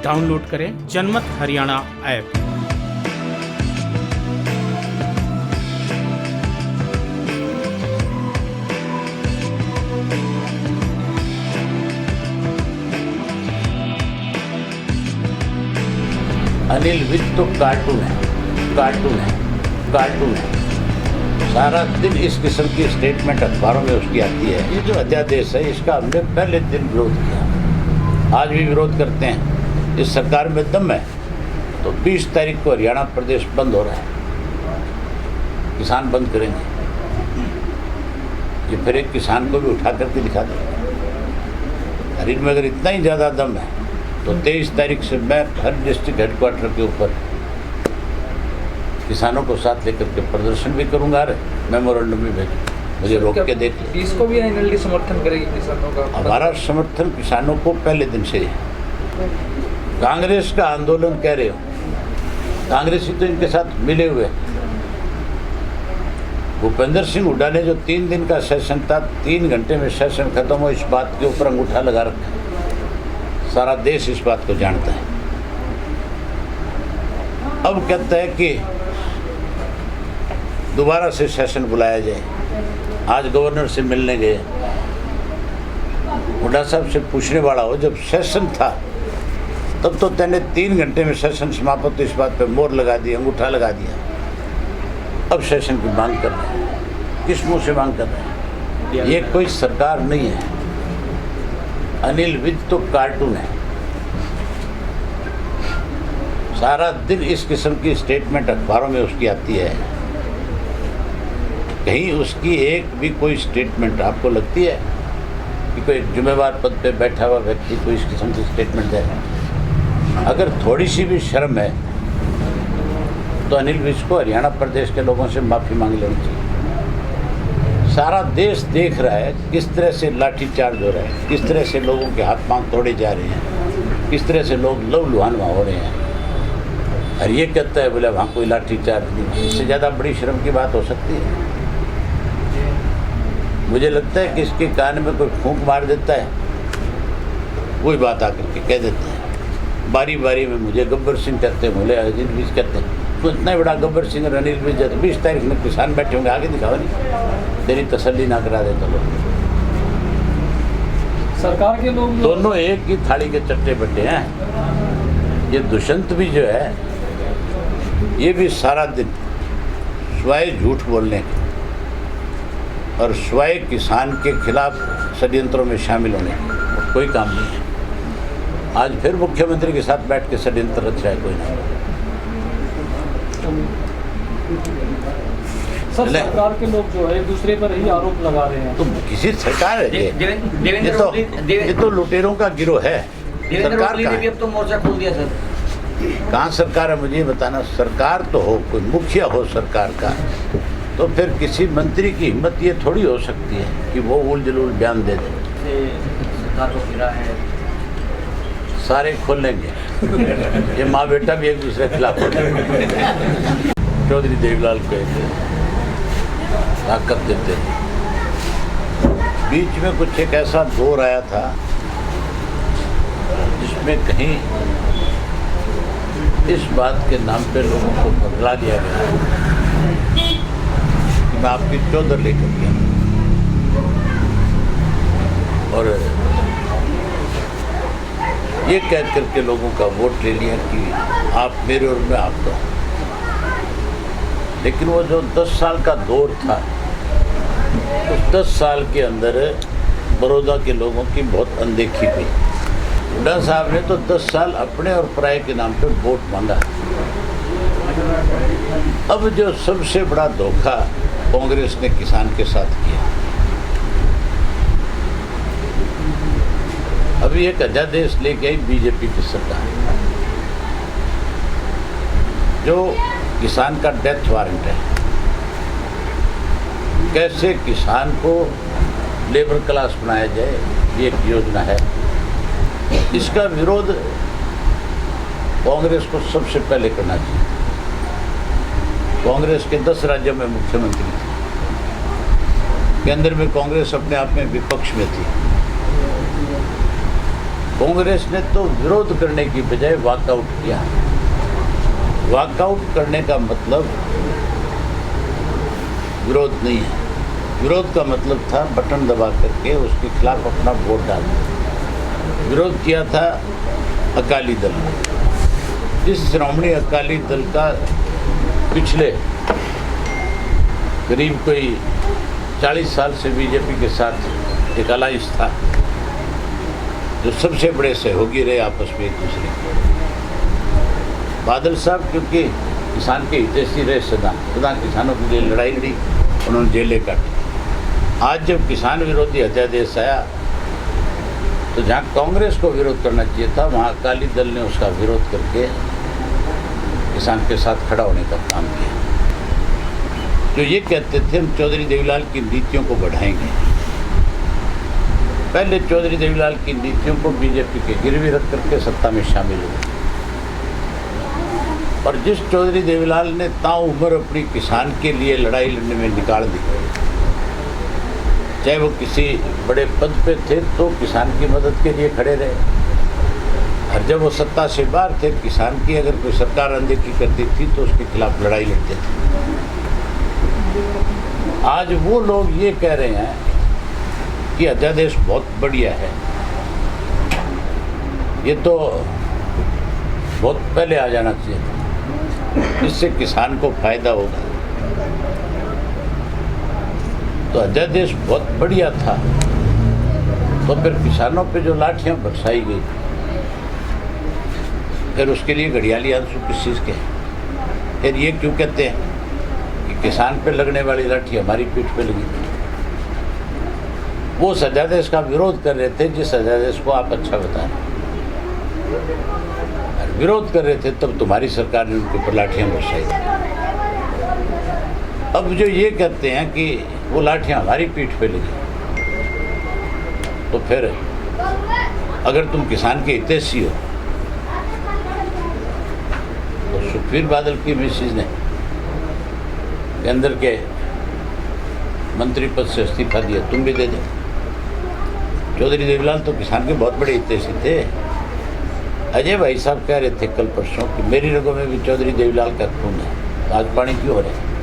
Download करें जनमत Haryana app. Anil Vij तो कार्टून है, कार्टून है, कार्टून है। सारा दिन इस किस्म की स्टेटमेंट अखबारों में उसकी आती है। ये जो अध्यादेश है इसका हमने पहले दिन विरोध किया, आज भी विरोध करते हैं। इस सरकार में दम है तो 20 तारीख को हरियाणा प्रदेश बंद हो रहा है, किसान बंद करेंगे। ये फिर एक किसान को भी उठा करके दिखा देंगे। हरियाणा में अगर इतना ही ज़्यादा दम है तो 23 तारीख से मैं हर डिस्ट्रिक्ट हेडक्वार्टर के ऊपर किसानों को साथ लेकर के प्रदर्शन भी करूंगा। मेमोरेंडम भी भेजूँ, मुझे रोक के देख ले। इसको भी एनएलडी समर्थन करेगी किसानों का? हमारा समर्थन किसानों को पहले दिन से है। कांग्रेस का आंदोलन कह रहे हो, कांग्रेसी तो इनके साथ मिले हुए। भूपेंद्र सिंह हुड्डा ने जो 3 दिन का सेशन था, 3 घंटे में सेशन खत्म हो, इस बात के ऊपर अंगूठा लगा रखा है। सारा देश इस बात को जानता है। अब कहता है कि दोबारा से सेशन बुलाया जाए। आज गवर्नर से मिलने गए, हुड्डा साहब से पूछने वाला हो, जब सेशन था तब तो तेने 3 घंटे में सेशन समाप्त, तो इस बात पे मोहर लगा दी, अंगूठा लगा दिया। अब सेशन की मांग कर रहे हैं, किस मुंह से मांग कर रहे हैं? ये कोई सरकार नहीं है। अनिल विज तो कार्टून है। सारा दिन इस किस्म की स्टेटमेंट अखबारों में उसकी आती है। कहीं उसकी एक भी कोई स्टेटमेंट आपको लगती है कि कोई जिम्मेवार पद पे बैठा हुआ व्यक्ति कोई इस किस्म की स्टेटमेंट दे? अगर थोड़ी सी भी शर्म है तो अनिल विज को हरियाणा प्रदेश के लोगों से माफ़ी मांग लेनी चाहिए। सारा देश देख रहा है किस तरह से लाठीचार्ज हो रहा है, किस तरह से लोगों के हाथ पांव तोड़े जा रहे हैं, किस तरह से लोग लहूलुहान हो रहे हैं। और ये कहता है बोले वहाँ कोई लाठीचार्ज नहीं। इससे ज़्यादा बड़ी शर्म की बात हो सकती है? मुझे लगता है कि इसके कान में कोई फूंक मार देता है, वही बात आकर के कह देते हैं। बारी बारी में मुझे गब्बर सिंह कहते हैं, बोले अनिल विज कहते हैं। तो इतना बड़ा गब्बर सिंह और अनिल विज है तो 20 तारीख में किसान बैठे होंगे, आगे दिखाओ नहीं, तेरी तसल्ली ना करा देता लोग। सरकार के लोग दोनों एक ही थाली के चट्टे बट्टे हैं। ये दुष्यंत भी जो है, ये भी सारा दिन स्वयं झूठ बोलने और स्वयं किसान के खिलाफ षड्यंत्रों में शामिल होने और कोई काम नहीं है। आज फिर मुख्यमंत्री के साथ बैठ के षड्यंत्र रच रहा है कोई ना। सब सरकार के लोग जो है एक दूसरे पर ही आरोप लगा रहे हैं। तो किसी सरकार है ये तो लुटेरों का गिरोह है। सरकार का अब तो मोर्चा खोल दिया सर। कहाँ सरकार है मुझे बताना। सरकार तो हो, कोई मुखिया हो सरकार का, तो फिर किसी मंत्री की हिम्मत ये थोड़ी हो सकती है कि वो उल जलूल बयान दे दे। सरकार को गिरा है, सारे खोल लेंगे। ये माँ बेटा भी एक दूसरे के खिलाफ हो जाएंगे। चौधरी देवीलाल को ताकत देते थे। बीच में कुछ एक ऐसा दौर आया था जिसमें कहीं इस बात के नाम पे लोगों को बदला दिया गया कि मैं आपकी चौधर लेकर गया और ये कह करके लोगों का वोट ले लिया कि आप मेरे और मैं आपका। लेकिन वो जो 10 साल का दौर था, उस 10 साल के अंदर बड़ौदा के लोगों की बहुत अनदेखी हुई। हुड्डा साहब ने तो 10 साल अपने और पराये के नाम पे वोट मांगा। अब जो सबसे बड़ा धोखा कांग्रेस ने किसान के साथ किया, अभी एक अध्यादेश लेके आई बीजेपी की सरकार, जो किसान का डेथ वारंट है। कैसे किसान को लेबर क्लास बनाया जाए, ये एक योजना है। इसका विरोध कांग्रेस को सबसे पहले करना चाहिए। कांग्रेस के 10 राज्यों में मुख्यमंत्री थे, केंद्र में कांग्रेस अपने आप में विपक्ष में थी। कांग्रेस ने तो विरोध करने की बजाय वॉकआउट किया। वॉकआउट करने का मतलब विरोध नहीं है। विरोध का मतलब था बटन दबा करके उसके खिलाफ अपना वोट डालना। विरोध किया था अकाली दल ने, जिस श्रोमणी अकाली दल का पिछले करीब कोई 40 साल से बीजेपी के साथ एक अलायंस था, जो सबसे बड़े सहयोगी रहे आपस में एक दूसरे के। बादल साहब क्योंकि किसान के हितैषी रहे, सदा किसानों के लिए लड़ाई लड़ी, उन्होंने जेलें काटी। आज जब किसान विरोधी अध्यादेश आया तो जहाँ कांग्रेस को विरोध करना चाहिए था, वहाँ अकाली दल ने उसका विरोध करके किसान के साथ खड़ा होने का काम किया। जो ये कहते थे हम चौधरी देवीलाल की नीतियों को बढ़ाएंगे, पहले चौधरी देवीलाल की नीतियों को बीजेपी के गिरवी रख करके सत्ता में शामिल हुए। और जिस चौधरी देवीलाल ने ताउम्र अपनी किसान के लिए लड़ाई लड़ने में निकाल दी, चाहे वो किसी बड़े पद पे थे तो किसान की मदद के लिए खड़े रहे, और जब वो सत्ता से बाहर थे, किसान की अगर कोई सरकार अनदेखी करती थी तो उसके खिलाफ लड़ाई लड़ते थे। आज वो लोग ये कह रहे हैं कि अध्यादेश बहुत बढ़िया है, ये तो बहुत पहले आ जाना चाहिए था, इससे किसान को फायदा होगा। तो अध्यादेश बहुत बढ़िया था, तो फिर किसानों पे जो लाठियां बरसाई गई, फिर उसके लिए घड़ियाली आंसू किस चीज़ के हैं? फिर ये क्यों कहते हैं कि किसान पे लगने वाली लाठी हमारी पीठ पे लगी? वो उस अध्यादेश का विरोध कर रहे थे जिस अध्यादेश को आप अच्छा बता रहे, विरोध कर रहे थे, तब तुम्हारी सरकार ने उनके ऊपर लाठियाँ बरसाई। अब जो ये कहते हैं कि वो लाठियाँ हमारी पीठ पे लगी, तो फिर अगर तुम किसान के हितैषी हो तो सुखबीर बादल की मिसेज ने केंद्र के मंत्री पद से इस्तीफा दिया, तुम भी दे दो। चौधरी देवीलाल तो किसान के बहुत बड़े हितैषी थे। अजय भाई साहब कह रहे थे कल परसों कि मेरी रगों में भी चौधरी देवीलाल का खून है, आज पानी क्यों हो रहा है?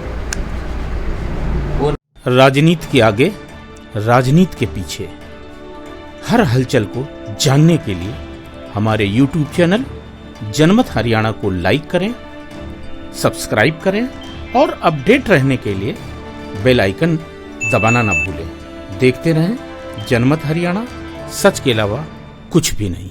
राजनीति के आगे, राजनीति के पीछे, हर हलचल को जानने के लिए हमारे YouTube चैनल जनमत हरियाणा को लाइक करें, सब्सक्राइब करें और अपडेट रहने के लिए बेल आइकन दबाना ना भूलें। देखते रहें जनमत हरियाणा, सच के अलावा कुछ भी नहीं।